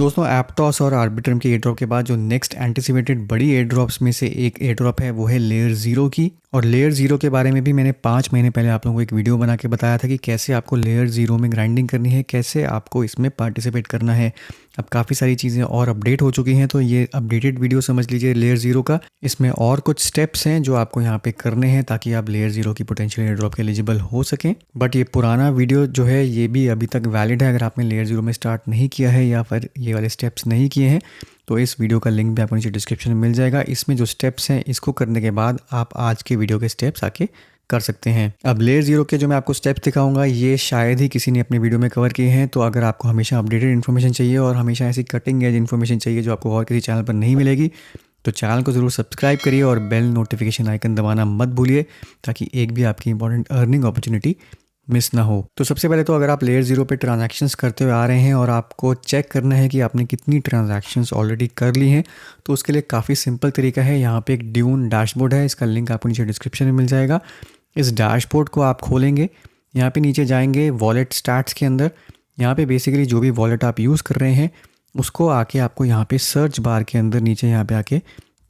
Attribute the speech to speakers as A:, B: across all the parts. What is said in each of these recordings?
A: दोस्तों एप्टॉस और आर्बिट्रम के एयर ड्रॉप के बाद जो नेक्स्ट एंटिसिपेटेड बड़ी एयर ड्रॉप्स में से एक एयर ड्रॉप है वो है लेयर ज़ीरो की। और लेयर ज़ीरो के बारे में भी मैंने 5 महीने पहले आप लोगों को एक वीडियो बना के बताया था कि कैसे आपको लेयर ज़ीरो में ग्राइंडिंग करनी है, कैसे आपको इसमें पार्टिसिपेट करना है। अब काफ़ी सारी चीज़ें और अपडेट हो चुकी हैं, तो ये अपडेटेड वीडियो समझ लीजिए लेयर ज़ीरो का। इसमें और कुछ स्टेप्स हैं जो आपको यहाँ पे करने हैं ताकि आप लेयर ज़ीरो की पोटेंशियल एयर ड्रॉप के एलिजिबल हो सकें। बट ये पुराना वीडियो जो है ये भी अभी तक वैलिड है। अगर आपने लेयर ज़ीरो में स्टार्ट नहीं किया है या फिर ये वाले स्टेप्स नहीं किए हैं तो इस वीडियो का लिंक भी आपको नीचे डिस्क्रिप्शन में मिल जाएगा। इसमें जो स्टेप्स हैं इसको करने के बाद आप आज के वीडियो के स्टेप्स आके कर सकते हैं। अब लेयर ज़ीरो के जो मैं आपको स्टेप्स दिखाऊंगा ये शायद ही किसी ने अपने वीडियो में कवर किए हैं, तो अगर आपको हमेशा अपडेटेड इन्फॉर्मेशन चाहिए और हमेशा ऐसी कटिंग एज इन्फॉर्मेशन चाहिए जो आपको और किसी चैनल पर नहीं मिलेगी, तो चैनल को ज़रूर सब्सक्राइब करिए और बेल नोटिफिकेशन आइकन दबाना मत भूलिए ताकि एक भी आपकी इंपॉर्टेंट अर्निंग अपॉर्चुनिटी मिस ना हो। तो सबसे पहले तो अगर आप लेयर ज़ीरो पे ट्रांजैक्शंस करते हुए आ रहे हैं और आपको चेक करना है कि आपने कितनी ट्रांजैक्शंस ऑलरेडी कर ली हैं, तो उसके लिए काफ़ी सिंपल तरीका है। यहाँ पे एक ड्यून डैशबोर्ड है, इसका लिंक आपको नीचे डिस्क्रिप्शन में मिल जाएगा। इस डैशबोर्ड को आप खोलेंगे, यहाँ पे नीचे जाएंगे वॉलेट स्टैट्स के अंदर। यहाँ पे बेसिकली जो भी वॉलेट आप यूज़ कर रहे हैं उसको आके आपको यहाँ पे सर्च बार के अंदर नीचे यहाँ पे आके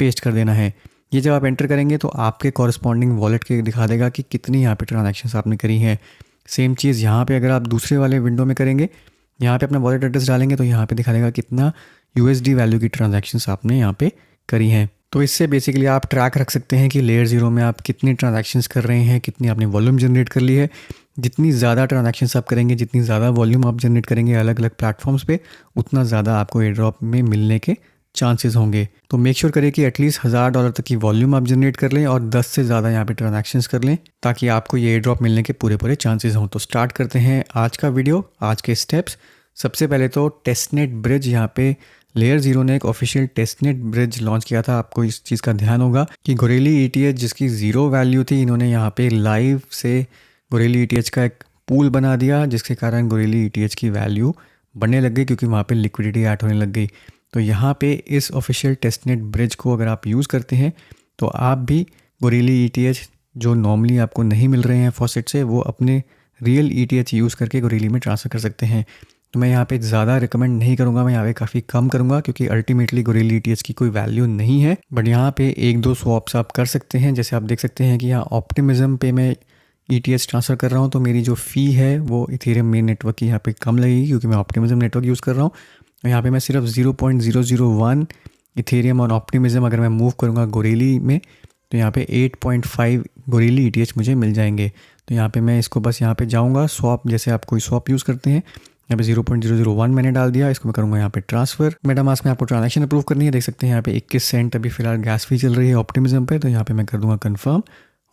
A: पेस्ट कर देना है। ये जब आप एंटर करेंगे तो आपके कॉरस्पॉन्डिंग वॉलेट के दिखा देगा कि कितनी यहाँ पे ट्रांजैक्शंस आपने करी हैं। सेम चीज़ यहाँ पे अगर आप दूसरे वाले विंडो में करेंगे, यहाँ पे अपना वॉलेट एड्रेस डालेंगे तो यहाँ पे दिखा देगा कितना USD वैल्यू की ट्रांजैक्शंस आपने यहाँ पे करी हैं। तो इससे बेसिकली आप ट्रैक रख सकते हैं कि लेयर ज़ीरो में आप कितनी ट्रांजैक्शंस कर रहे हैं, कितनी आपने वॉल्यूम जनरेट कर ली है। जितनी ज़्यादा ट्रांजैक्शंस आप करेंगे, जितनी ज़्यादा वॉल्यूम आप जनरेट करेंगे अलग अलग प्लेटफॉर्म्स पे, उतना ज़्यादा आपको एयर ड्रॉप में मिलने के चांसेस होंगे। तो मेक श्योर करें कि एटलीस्ट $1000 तक की वॉल्यूम आप जनरेट कर लें और 10 से ज़्यादा यहाँ पे ट्रांजैक्शंस कर लें ताकि आपको ये एयर ड्रॉप मिलने के पूरे चांसेस हों। तो स्टार्ट करते हैं आज का वीडियो, आज के स्टेप्स। सबसे पहले तो टेस्टनेट ब्रिज, यहाँ पे लेयर ज़ीरो ने एक ऑफिशियल टेस्टनेट ब्रिज लॉन्च किया था। आपको इस चीज़ का ध्यान होगा कि गोरेली ETH जिसकी ज़ीरो वैल्यू थी, इन्होंने यहाँ पे लाइव से गोरेली ETH का एक पूल बना दिया जिसके कारण गोरेली ETH की वैल्यू बढ़ने लग गई क्योंकि वहाँ पे लिक्विडिटी ऐड होने लग गई। तो यहाँ पे इस ऑफिशियल टेस्टनेट ब्रिज को अगर आप यूज़ करते हैं तो आप भी गोरेली ETH जो नॉर्मली आपको नहीं मिल रहे हैं फॉसेट से, वो अपने रियल ETH यूज़ करके गोरेली में ट्रांसफ़र कर सकते हैं। तो मैं यहाँ पे ज़्यादा रिकमेंड नहीं करूँगा, मैं यहाँ पे काफ़ी कम करूँगा क्योंकि अल्टीमेटली गोरेली ETH की कोई वैल्यू नहीं है। बट यहाँ पे एक दो स्वॉप्स आप कर सकते हैं। जैसे आप देख सकते हैं कि यहाँ ऑप्टिमिज्म पे मैं ETH ट्रांसफ़र कर रहा हूँ तो मेरी जो फ़ी है वो इथेरियम मेन नेटवर्क की यहाँ पे कम लगेगी क्योंकि मैं ऑप्टिमिज्म नेटवर्क यूज़ कर रहा हूँ। यहाँ पे मैं सिर्फ 0.001 इथेरियम और ऑप्टिमिज्म अगर मैं मूव करूँगा गोरेली में तो यहाँ पे 8.5 गोरेली ETH मुझे मिल जाएंगे। तो यहाँ पे मैं इसको बस यहाँ पे जाऊँगा स्वॉप, जैसे आप कोई स्वॉप यूज़ करते हैं, यहाँ पे 0.001 मैंने डाल दिया। इसको मैं करूँगा यहाँ पे ट्रांसफ़र। मेटामास्क में आपको ट्रांजैक्शन अप्रूव करनी है, देख सकते हैं यहाँ पे 21 सेंट अभी फिलहाल गैस फी चल रही है ऑप्टिमिज्म पे। तो यहाँ पे मैं कर दूँगा कन्फर्म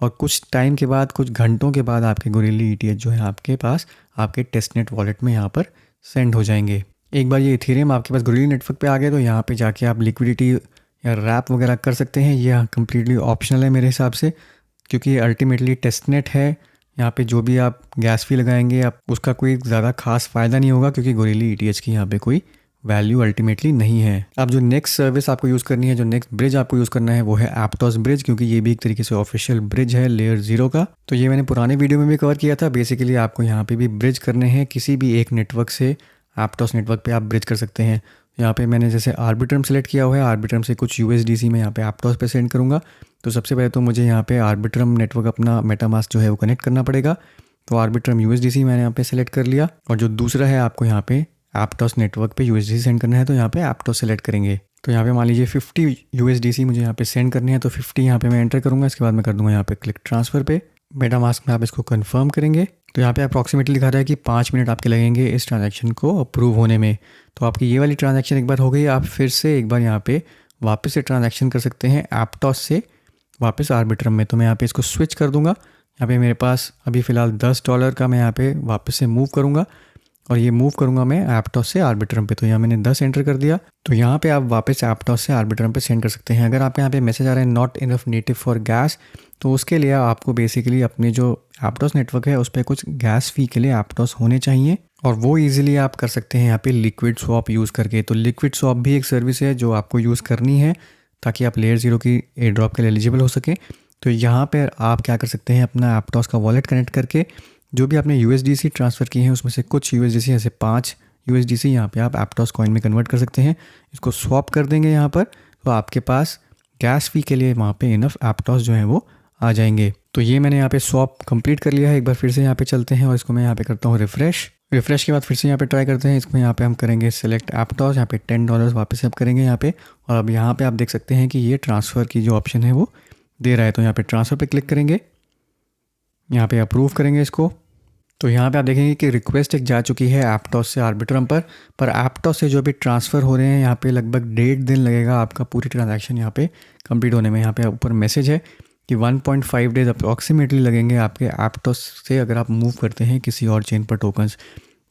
A: और कुछ टाइम के बाद, कुछ घंटों के बाद आपके गोरेली ETH जो है आपके पास आपके टेस्टनेट वॉलेट में यहाँ पर सेंड हो जाएंगे। एक बार ये इथेरियम आपके पास गोरेली नेटवर्क पे आ गए तो यहाँ पे जाके आप लिक्विडिटी या रैप वगैरह कर सकते हैं। ये कम्प्लीटली ऑप्शनल है मेरे हिसाब से क्योंकि अल्टीमेटली टेस्टनेट है। यहाँ पे जो भी आप गैस फी लगाएंगे आप उसका कोई ज़्यादा खास फ़ायदा नहीं होगा क्योंकि गोरेली ETH की यहाँ पे कोई वैल्यू अल्टीमेटली नहीं है। अब जो नेक्स्ट सर्विस आपको यूज़ करनी है, जो नेक्स्ट ब्रिज आपको यूज़ करना है वो है एप्टॉस ब्रिज, क्योंकि ये भी एक तरीके से ऑफिशियल ब्रिज है लेयर ज़ीरो का। तो ये मैंने पुराने वीडियो में भी कवर किया था। बेसिकली आपको यहाँ पे भी ब्रिज करने हैं, किसी भी एक नेटवर्क से एप्टॉस नेटवर्क पे आप ब्रिज कर सकते हैं। यहाँ पे मैंने जैसे आर्बिट्रम सेलेक्ट किया हुआ है, आर्बिट्रम से कुछ USDC में यहाँ पे एप्टॉस पे सेंड करूँगा। तो सबसे पहले तो मुझे यहाँ पे आर्बिट्रम नेटवर्क अपना मेटामास्क जो है वो कनेक्ट करना पड़ेगा। तो आर्बिट्रम USDC मैंने यहाँ पे सेलेक्ट कर लिया और जो दूसरा है आपको यहाँ पे एप्टॉस नेटवर्क पे USDC सेंड करना है तो यहाँ पे एप्टॉस सेलेक्ट करेंगे। तो यहाँ पे मान लीजिए 50 USDC मुझे यहाँ पे सेंड करने हैं, तो 50 यहाँ पे मैं एंटर करूँगा। इसके बाद मैं कर दूँगा यहाँ पे क्लिक ट्रांसफ़र पे। मेटामास्क में आप इसको कंफर्म करेंगे तो यहाँ पे अप्रॉक्सीमेटली लिखा रहा है कि 5 मिनट आपके लगेंगे इस ट्रांजैक्शन को अप्रूव होने में। तो आपकी ये वाली ट्रांजैक्शन एक बार हो गई, आप फिर से एक बार यहाँ पे वापस से ट्रांजैक्शन कर सकते हैं एप्टॉस से वापस आर्बिट्रम में। तो मैं यहाँ पे इसको स्विच कर दूँगा। यहाँ पे मेरे पास अभी फ़िलहाल $10 का मैं यहाँ पे वापस से मूव करूँगा और ये मूव करूँगा मैं एप्टॉस से आर्बिट्रम पे। तो यहाँ मैंने 10 एंटर कर दिया। तो यहाँ पे आप वापस एप्टॉस से आर्बिट्रम पे सेंड कर सकते हैं। अगर आपके यहाँ पे मैसेज आ रहा है not enough native for gas, तो उसके लिए आपको बेसिकली अपने जो एप्टॉस नेटवर्क है उस पर कुछ गैस फी के लिए एप्टॉस होने चाहिए और वो ईजिली आप कर सकते हैं यहाँ पे लिक्विड स्वॉप यूज़ करके। तो लिक्विड स्वॉप भी एक सर्विस है जो आपको यूज़ करनी है ताकि आप लेयर ज़ीरो की एयर ड्रॉप के लिए एलिजिबल हो सकें। तो यहाँ पर आप क्या कर सकते हैं, अपना एप्टॉस का वॉलेट कनेक्ट करके जो भी आपने USDC ट्रांसफ़र की हैं उसमें से कुछ USDC ऐसे 5 USDC यहाँ पे आप एप्टॉस कॉइन में कन्वर्ट कर सकते हैं। इसको स्वैप कर देंगे यहाँ पर, तो आपके पास गैस फी के लिए वहाँ पे इनफ एप्टॉस जो है वो आ जाएंगे। तो ये मैंने यहाँ पे स्वैप कंप्लीट कर लिया है। एक बार फिर से यहाँ पे चलते हैं और इसको मैं यहाँ पे करता हूँ रिफ्रेश के बाद फिर से यहाँ पे ट्राई करते हैं। इसको यहाँ पे हम करेंगे सेलेक्ट एप्टॉस, यहाँ पे $10 वापस से आप करेंगे यहाँ पे, और अब यहाँ पे आप देख सकते हैं कि ये ट्रांसफ़र की जो ऑप्शन है वो दे रहा है। तो यहाँ पे ट्रांसफ़र पे क्लिक करेंगे, यहाँ पे अप्रूव करेंगे इसको। तो यहाँ पे आप देखेंगे कि रिक्वेस्ट एक जा चुकी है एप्टॉस से आर्बिट्रम पर एप्टॉस से जो भी ट्रांसफ़र हो रहे हैं यहाँ पे लगभग 1.5 दिन लगेगा आपका पूरी ट्रांजैक्शन यहाँ पे कंप्लीट होने में। यहाँ पे ऊपर मैसेज है कि 1.5 डेज अप्रॉक्सीमेटली लगेंगे आपके एप्टॉस से अगर आप मूव करते हैं किसी और चेन पर टोकन्स।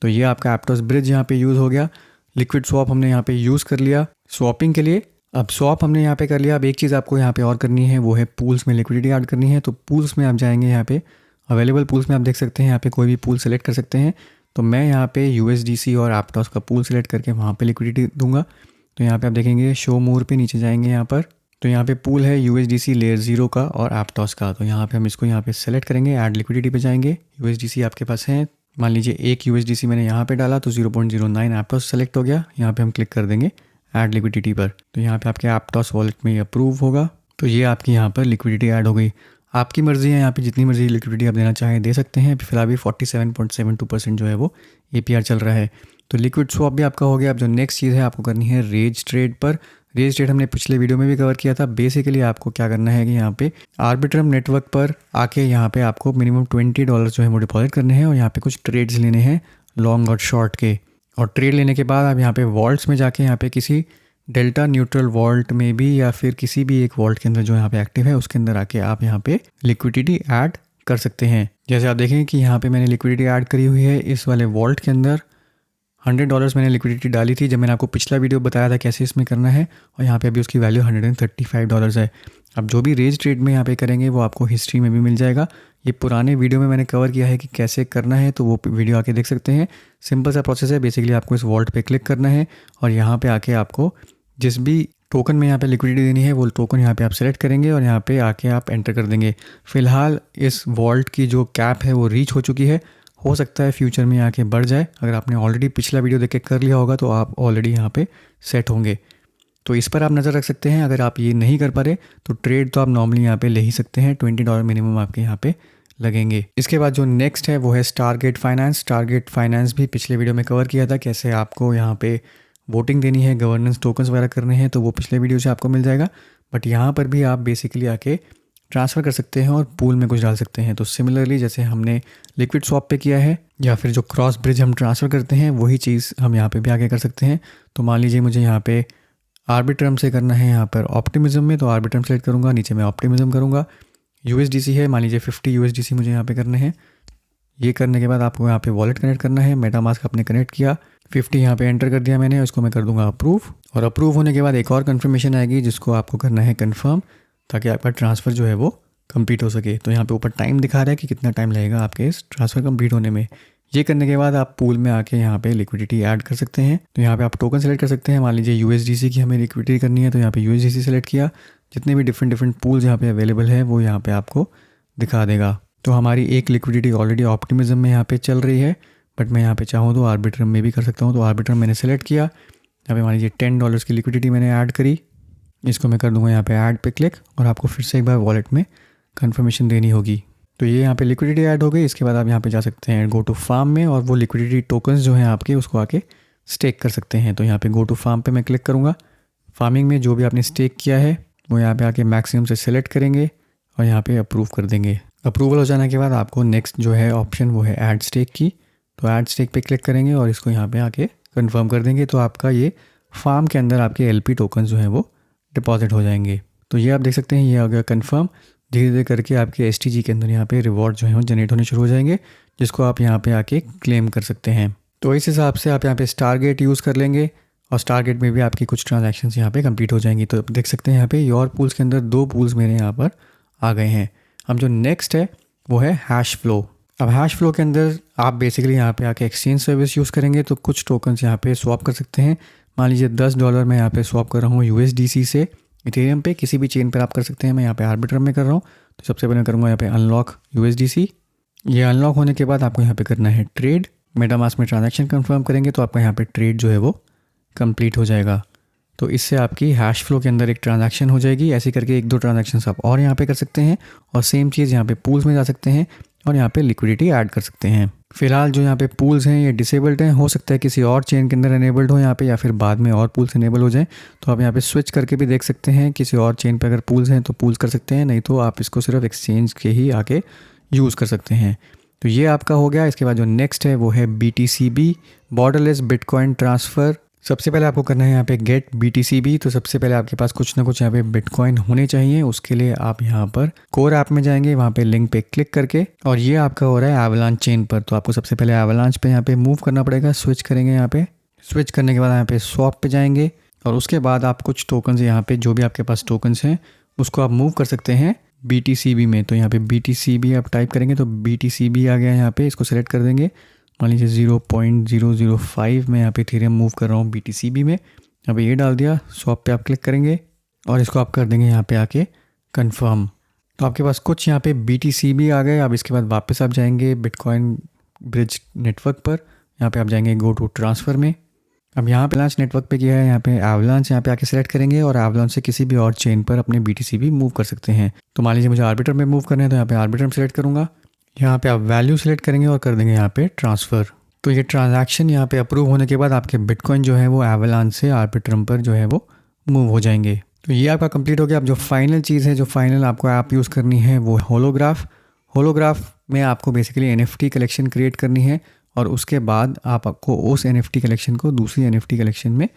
A: तो ये आपका एप्टॉस ब्रिज यहाँ पे यूज़ हो गया। लिक्विड स्वैप हमने यहाँ पे यूज़ कर लिया स्वैपिंग के लिए। अब स्वैप हमने यहाँ पे कर लिया। अब एक चीज़ आपको यहाँ पे और करनी है, वो है पूल्स में लिक्विडिटी ऐड करनी है। तो पूल्स में आप जाएंगे, यहाँ पे अवेलेबल पूल्स में आप देख सकते हैं, यहाँ पे कोई भी पूल सेलेक्ट कर सकते हैं। तो मैं यहाँ पे USDC और एप्टॉस का पूल सेलेक्ट करके वहाँ पे लिक्विडिटी दूंगा। तो यहाँ पे आप देखेंगे शो मोर पे नीचे जाएंगे यहाँ पर, तो यहाँ पे पूल है USDC लेयर 0 का और एप्टॉस का। तो यहाँ पे हम इसको यहाँ पे सेलेक्ट करेंगे, ऐड लिक्विडिटी पे जाएंगे। USDC आपके पास है, मान लीजिए एक USDC मैंने यहाँ पे डाला तो 0.09 एप्टॉस सेलेक्ट हो गया। यहाँ पे हम क्लिक कर देंगे ऐड लिक्विडिटी पर, तो यहाँ पे आपके एप्टॉस वॉलेट में ये अप्रूव होगा। तो ये आपकी यहाँ पर लिक्विडिटी ऐड हो गई। आपकी मर्ज़ी है, यहाँ पे जितनी मर्ज़ी लिक्विडिटी आप देना चाहें दे सकते हैं। फिलहाल भी 47.72% जो है वो APR चल रहा है। तो लिक्विड स्वैप भी आपका हो गया। अब जो नेक्स्ट चीज़ है आपको करनी है रेज ट्रेड पर। रेज ट्रेड हमने पिछले वीडियो में भी कवर किया था। बेसिकली आपको क्या करना है कि यहाँ पे आर्बिट्रम नेटवर्क पर आके यहाँ पे आपको मिनिमम $20 जो है वो डिपॉजिट करने हैं और यहाँ पे कुछ ट्रेड्स लेने हैं लॉन्ग और शॉर्ट के। और ट्रेड लेने के बाद आप यहाँ पे वॉल्ट्स में जाके यहाँ पे किसी डेल्टा न्यूट्रल वॉल्ट में भी या फिर किसी भी एक वॉल्ट के अंदर जो यहाँ पे एक्टिव है उसके अंदर आके आप यहाँ पे लिक्विडिटी ऐड कर सकते हैं। जैसे आप देखें कि यहाँ पे मैंने लिक्विडिटी ऐड करी हुई है इस वाले वॉल्ट के अंदर। $100 मैंने लिक्विडिटी डाली थी जब मैंने आपको पिछला वीडियो बताया था कैसे इसमें करना है, और यहाँ पे अभी उसकी वैल्यू $135 है। अब जो भी रेज ट्रेड में यहाँ पे करेंगे वो आपको हिस्ट्री में भी मिल जाएगा। ये पुराने वीडियो में मैंने कवर किया है कि कैसे करना है, तो वो वीडियो आके देख सकते हैं। सिंपल सा प्रोसेस है। बेसिकली आपको इस वॉल्ट पे क्लिक करना है और यहाँ पे आके आपको जिस भी टोकन में यहाँ पे लिक्विडिटी देनी है वो टोकन यहाँ पे आप सेलेक्ट करेंगे और यहाँ पे आके आप एंटर कर देंगे। फ़िलहाल इस वॉल्ट की जो कैप है वो रीच हो चुकी है। हो सकता है फ्यूचर में आके बढ़ जाए। अगर आपने ऑलरेडी पिछला वीडियो देख के कर लिया होगा तो आप ऑलरेडी यहाँ पे सेट होंगे। तो इस पर आप नज़र रख सकते हैं। अगर आप ये नहीं कर पा रहे तो ट्रेड तो आप नॉर्मली यहाँ पे ले ही सकते हैं। $20 मिनिमम आपके यहाँ पे लगेंगे। इसके बाद जो नेक्स्ट है वो है स्टारगेट फाइनेंस। स्टारगेट फाइनेंस भी पिछले वीडियो में कवर किया था, कैसे आपको यहाँ पे वोटिंग देनी है, गवर्नेंस टोकन्स वगैरह करने हैं, तो वो पिछले वीडियो से आपको मिल जाएगा। बट यहाँ पर भी आप बेसिकली आके ट्रांसफ़र कर सकते हैं और पूल में कुछ डाल सकते हैं। तो सिमिलरली जैसे हमने लिक्विड स्वैप पे किया है या फिर जो क्रॉस ब्रिज हम ट्रांसफ़र करते हैं वही चीज़ हम यहाँ पे भी आगे कर सकते हैं। तो मान लीजिए मुझे यहाँ पे आर्बिट्रम से करना है यहाँ पर ऑप्टिमिज्म में, तो आर्बिट्रम सेलेक्ट करूँगा, नीचे मैं ऑप्टिमिज्म करूँगा। USDC है, मान लीजिए 50 USDC मुझे यहाँ पे करने हैं। ये करने के बाद आपको यहाँ पे वॉलेट कनेक्ट करना है। मेटामास्क आपने कनेक्ट किया, 50 यहाँ पे एंटर कर दिया मैंने, उसको मैं कर दूंगा अप्रूव। और अप्रूव होने के बाद एक और कन्फर्मेशन आएगी जिसको आपको करना है कन्फर्म, ताकि आपका ट्रांसफ़र जो है वो कंप्लीट हो सके। तो यहाँ पे ऊपर टाइम दिखा रहा है कि कितना टाइम लगेगा आपके इस ट्रांसफ़र कंप्लीट होने में। ये करने के बाद आप पूल में आके यहाँ पे लिक्विडिटी ऐड कर सकते हैं। तो यहाँ पे आप टोकन सेलेक्ट कर सकते हैं। मान लीजिए USDC की हमें लिक्विडिटी करनी है तो यहाँ पे USDC सेलेक्ट किया। जितने भी डिफरेंट पूल्स यहाँ पे अवेलेबल है वो यहाँ पे आपको दिखा देगा। तो हमारी एक लिक्विडिटी ऑलरेडी ऑप्टिमिज्म में यहाँ पे चल रही है, बट मैं यहाँ पे चाहूँ तो आर्बिट्रम में भी कर सकता हूँ। तो आर्बिट्रम मैंने सेलेक्ट किया, यहाँ पे मान लीजिए $10 की लिक्विडिटी मैंने ऐड करी। इसको मैं कर दूंगा यहाँ पे ऐड पे क्लिक, और आपको फिर से एक बार वॉलेट में कंफर्मेशन देनी होगी। तो ये यहाँ पे लिक्विडिटी ऐड हो गई। इसके बाद आप यहाँ पे जा सकते हैं गो टू फार्म में, और वो लिक्विडिटी टोकन्स जो हैं आपके उसको आके स्टेक कर सकते हैं। तो यहाँ पे गो टू फार्म पे मैं क्लिक करूँगा। फार्मिंग में जो भी आपने स्टेक किया है वो यहाँ पे आके मैक्सिमम से सेलेक्ट करेंगे और यहाँ पे अप्रूव कर देंगे। अप्रूवल हो जाने के बाद आपको नेक्स्ट जो है ऑप्शन वो है ऐड स्टेक की। तो ऐड स्टेक पे क्लिक करेंगे और इसको यहाँ पे आके कंफर्म कर देंगे। तो आपका ये फार्म के अंदर आपके LP टोकन जो है वो डिपॉजिट हो जाएंगे। तो ये आप देख सकते हैं ये आ गया कन्फर्म। धीरे धीरे करके आपके STG के अंदर यहाँ पे रिवॉर्ड जो है वो जनरेट होने शुरू हो जाएंगे, जिसको आप यहाँ पे आके क्लेम कर सकते हैं। तो इस हिसाब से आप यहाँ पे स्टारगेट यूज़ कर लेंगे और स्टारगेट में भी आपकी कुछ ट्रांजैक्शंस यहाँ पे कंप्लीट हो जाएंगी। तो देख सकते हैं यहाँ पे योर पूल्स के अंदर 2 पूल्स मेरे यहाँ पर आ गए हैं। अब जो नेक्स्ट है वो है हैश फ्लो। अब हैश फ्लो के अंदर आप बेसिकली यहाँ पे आके एक्सचेंज सर्विस यूज़ करेंगे, तो कुछ टोकन्स यहाँ पे स्वैप कर सकते हैं। मान लीजिए $10 मैं यहाँ पे स्वैप कर रहा हूँ USDC से इथेरियम पे, किसी भी चेन पर आप कर सकते हैं। मैं यहाँ पे आर्बिट्रम में कर रहा हूँ, तो सबसे पहले मैं करूँगा यहाँ पे अनलॉक USDC। ये अनलॉक होने के बाद आपको यहाँ पे करना है ट्रेड। मेटामास्क में ट्रांजैक्शन कंफर्म करेंगे तो आपका यहाँ पे ट्रेड जो है वो कंप्लीट हो जाएगा। तो इससे आपकी हैश फ्लो के अंदर एक ट्रांजैक्शन हो जाएगी। ऐसे करके 1-2 ट्रांजैक्शंस आप और यहाँ पे कर सकते हैं और सेम चीज़ यहाँ पे पूल्स में जा सकते हैं और यहाँ पे लिक्विडिटी ऐड कर सकते हैं। फिलहाल जो यहाँ पे पूल्स हैं ये डिसेबल्ड हैं, हो सकता है किसी और चेन के अंदर इनेबल्ड हो यहाँ पे, या फिर बाद में और पूल्स इनेबल हो जाएं। तो आप यहाँ पे स्विच करके भी देख सकते हैं, किसी और चेन पे अगर पूल्स हैं तो पूल्स कर सकते हैं, नहीं तो आप इसको सिर्फ एक्सचेंज के ही आके यूज़ कर सकते हैं। तो ये आपका हो गया। इसके बाद जो नेक्स्ट है वो है BTCB, बॉर्डरलेस बिटकॉइन ट्रांसफ़र। सबसे पहले आपको करना है यहाँ पे गेट BTCB। तो सबसे पहले आपके पास कुछ ना कुछ यहाँ पे बिटकॉइन होने चाहिए। उसके लिए आप यहाँ पर कोर ऐप में जाएंगे, वहाँ पे लिंक पे क्लिक करके, और ये आपका हो रहा है एवलांच चेन पर। तो आपको सबसे पहले एवलांच पे यहाँ पे मूव करना पड़ेगा। स्विच करेंगे, यहाँ पे स्विच करने के बाद यहाँ पे स्वैप पे जाएंगे और उसके बाद आप कुछ टोकन्स यहाँ पे जो भी आपके पास टोकन्स हैं उसको आप मूव कर सकते हैं BTCB में। तो यहाँ पे BTCB आप टाइप करेंगे तो BTCB आ गया यहाँ पे, इसको सेलेक्ट कर देंगे। मान लीजिए 0.005 में यहाँ पे इथेरियम मूव कर रहा हूँ BTCB में। अब ये डाल दिया, स्वैप पे आप क्लिक करेंगे और इसको आप कर देंगे यहाँ पे आके कंफर्म। तो आपके पास कुछ यहाँ पे BTCB आ गए। अब इसके बाद वापस आप जाएंगे बिटकॉइन ब्रिज नेटवर्क पर, यहाँ पे आप जाएंगे गो टू ट्रांसफ़र में। अब यहाँ पे एवलांच नेटवर्क पे किया है, यहाँ पे एवलांच यहाँ पे आके सेलेक्ट करेंगे और एवलांच से किसी भी और चेन पर अपने BTCB मूव कर सकते हैं। तो मान लीजिए मुझे आर्बिटर में मूव करना है, तो यहाँ पे आर्बिटर में सेलेक्ट करूँगा। यहाँ पे आप वैल्यू सेलेक्ट करेंगे और कर देंगे यहाँ पे ट्रांसफ़र। तो ये ट्रांजैक्शन यहाँ पे अप्रूव होने के बाद आपके बिटकॉइन जो है वो एवलांच से आर्बिट्रम पर जो है वो मूव हो जाएंगे। तो ये आपका कंप्लीट हो गया। अब जो फाइनल चीज़ है, जो फाइनल आपको ऐप यूज़ करनी है वो होलोग्राफ। होलोग्राफ में आपको बेसिकली NFT कलेक्शन क्रिएट करनी है और उसके बाद आपको उस NFT कलेक्शन को दूसरी NFT कलेक्शन में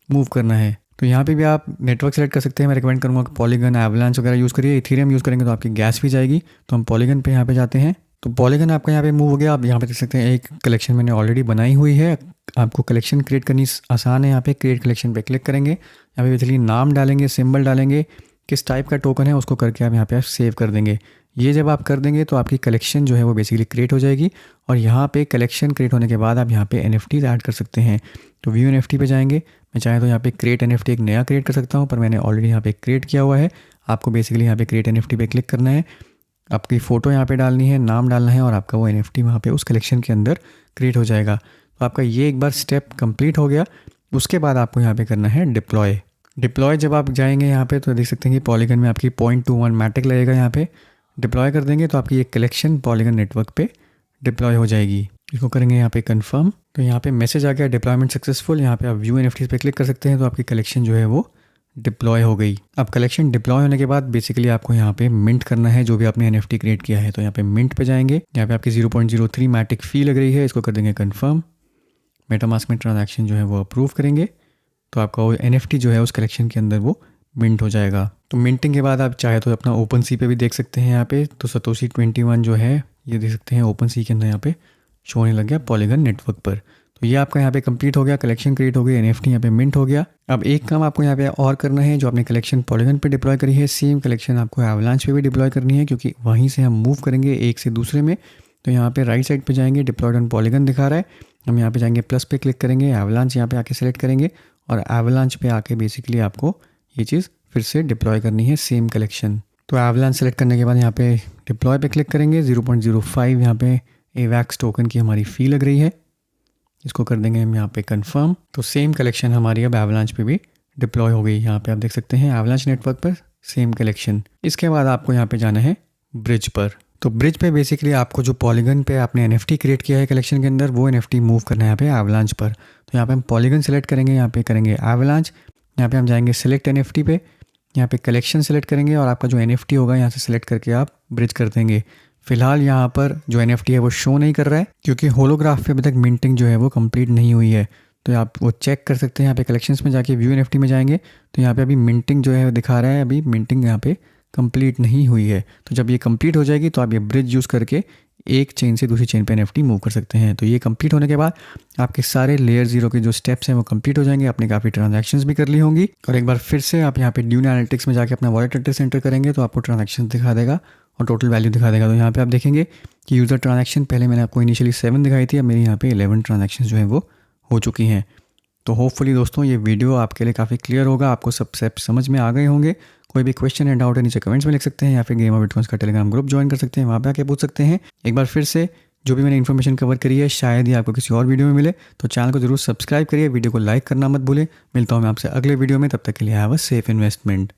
A: मूव करना है। तो यहाँ पे भी आप नेटवर्क सेलेक्ट कर सकते हैं। मैं रिकमेंड करूँगा कि पॉलीगन, एवलांच वगैरह यूज़ करिए। इथेरियम यूज़ करेंगे तो आपकी गैस भी जाएगी। तो हम पॉलीगन पे यहाँ पे जाते हैं। तो पॉलीगन आपका यहाँ पे मूव हो गया। आप यहाँ पे देख सकते हैं एक कलेक्शन मैंने ऑलरेडी बनाई हुई है। आपको कलेक्शन क्रिएट करनी आसान है। यहाँ पे क्रिएट कलेक्शन पे क्लिक करेंगे, यहाँ पे बेसिकली नाम डालेंगे, सिंबल डालेंगे, किस टाइप का टोकन है उसको करके आप यहाँ पे सेव कर देंगे। ये जब आप कर देंगे तो आपकी कलेक्शन जो है वो बेसिकली क्रिएट हो जाएगी और यहाँ पे कलेक्शन क्रिएट होने के बाद आप यहाँ पे NFTs ऐड कर सकते हैं। तो व्यू NFT पे जाएंगे। मैं चाहे तो यहाँ पे क्रिएट NFT एक नया क्रिएट कर सकता हूँ, पर मैंने ऑलरेडी यहाँ पे क्रिएट किया हुआ है। आपको बेसिकली यहाँ पे क्रिएट NFT पे क्लिक करना है, आपकी फ़ोटो यहाँ पे डालनी है, नाम डालना है और आपका वो NFT वहाँ पे उस कलेक्शन के अंदर क्रिएट हो जाएगा। तो आपका ये एक बार स्टेप कंप्लीट हो गया। उसके बाद आपको यहाँ पे करना है डिप्लॉय। जब आप जाएंगे यहाँ पे तो देख सकते हैं कि पॉलीगन में आपकी 0.21 मैटिक लगेगा। यहाँ पे डिप्लॉय कर देंगे तो आपकी ये कलेक्शन पॉलीगन नेटवर्क पे डिप्लॉय हो जाएगी। इसको करेंगे यहाँ पे कंफर्म। तो यहाँ पे मैसेज आ गया डिप्लॉयमेंट सक्सेसफुल। यहाँ पे आप व्यू NFTs पे क्लिक कर सकते हैं। तो आपकी कलेक्शन जो है वो डिप्लॉय हो गई। अब कलेक्शन डिप्लॉय होने के बाद बेसिकली आपको यहाँ पे मिंट करना है जो भी आपने NFT क्रिएट किया है। तो यहाँ पे मिंट पे जाएंगे। यहाँ पे आपकी 0.03 मैटिक फ़ी लग रही है, इसको कर देंगे कंफर्म। मेटामास्क में ट्रांजैक्शन जो है वो अप्रूव करेंगे तो आपका वो NFT जो है उस कलेक्शन के अंदर वो मिंट हो जाएगा। तो मिंटिंग के बाद आप चाहे तो अपना OpenSea पे भी देख सकते हैं। यहाँ पे तो Satoshi 21 जो है ये देख सकते हैं OpenSea के अंदर यहाँ पे शो होने लग गया पॉलीगन नेटवर्क पर। तो ये आपका यहाँ पे कंप्लीट हो गया, कलेक्शन क्रिएट हो गई, NFT यहाँ पे मिंट हो गया। अब एक काम आपको यहाँ पे और करना है, जो आपने कलेक्शन पॉलीगन पे डिप्लॉय करी है सेम कलेक्शन आपको एवलांच पे भी डिप्लॉय करनी है, क्योंकि वहीं से हम मूव करेंगे एक से दूसरे में। तो यहाँ पे राइट साइड पे जाएंगे, डिप्लॉयड ऑन पॉलीगन दिखा रहा है, हम यहाँ पे जाएंगे प्लस पे क्लिक करेंगे, एवलांच यहाँ पे आके सेलेक्ट करेंगे और एवलांच पे आके बेसिकली आपको ये चीज़ फिर से डिप्लॉय करनी है सेम कलेक्शन। तो एवलांच सेलेक्ट करने के बाद यहाँ पे डिप्लॉय पे क्लिक करेंगे। 0.05 यहाँ पे AVAX टोकन की हमारी फ़ी लग रही है, इसको कर देंगे हम यहाँ पे कंफर्म। तो सेम कलेक्शन हमारी अब एवलांच पे भी डिप्लॉय हो गई। यहाँ पे आप देख सकते हैं एवलांच नेटवर्क पर सेम कलेक्शन। इसके बाद आपको यहाँ पे जाना है ब्रिज पर। तो ब्रिज पे बेसिकली आपको जो पॉलीगन पे आपने NFT क्रिएट किया है कलेक्शन के अंदर वो NFT मूव करना है यहाँ पे एवलांच पर। तो यहाँ पे हम पॉलीगन सेलेक्ट करेंगे, यहाँ पे करेंगे एवलांच, यहाँ पे हम जाएंगे सिलेक्ट NFT पे, यहाँ पे कलेक्शन सेलेक्ट करेंगे और आपका जो NFT होगा यहाँ से सिलेक्ट करके आप ब्रिज कर देंगे। फिलहाल यहाँ पर जो NFT है वो शो नहीं कर रहा है क्योंकि होलोग्राफ पे अभी तक मिंटिंग जो है वो कंप्लीट नहीं हुई है। तो आप वो चेक कर सकते हैं, यहाँ पे कलेक्शंस में जाके व्यू NFT में जाएंगे तो यहाँ पे अभी मिंटिंग जो है दिखा रहा है, अभी मिंटिंग यहाँ पे कंप्लीट नहीं हुई है। तो जब ये कंप्लीट हो जाएगी तो आप ये ब्रिज यूज़ करके एक चेन से दूसरी चेन पे NFT मूव कर सकते हैं। तो ये कंप्लीट होने के बाद आपके सारे लेयर 0 के जो स्टेप्स हैं वो कंप्लीट हो जाएंगे। आपने काफ़ी ट्रांजैक्शंस भी कर ली होंगी और एक बार फिर से आप यहाँ पे ड्यून एनालिटिक्स में जाके अपना वॉलेट एड्रेस एंटर करेंगे तो आपको ट्रांजैक्शन दिखा देगा और टोटल वैल्यू दिखा देगा। तो यहाँ पे आप देखेंगे कि यूज़र ट्रांजैक्शन पहले मैंने आपको इनिशियली 7 दिखाई थी, अब मेरी यहाँ पे 11 ट्रांजैक्शन जो है वो हो चुकी हैं। तो होपफुली दोस्तों ये वीडियो आपके लिए काफ़ी क्लियर होगा, आपको सब स्टेप समझ में आ गए होंगे। कोई भी क्वेश्चन या डाउट है नीचे कमेंट्स में लिख सकते हैं या फिर गेम ऑफ बिटकॉइंस का टेलीग्राम ग्रुप ज्वाइन कर सकते हैं, वहाँ पे आके पूछ सकते हैं। एक बार फिर से जो भी मैंने इन्फॉर्मेशन कवर करी है शायद ही आपको किसी और वीडियो में मिले, तो चैनल को जरूर सब्सक्राइब करिए, वीडियो को लाइक करना मत भूलें। मिलता हूँ मैं आपसे अगले वीडियो में, तब तक के लिए हैव अ सेफ इन्वेस्टमेंट।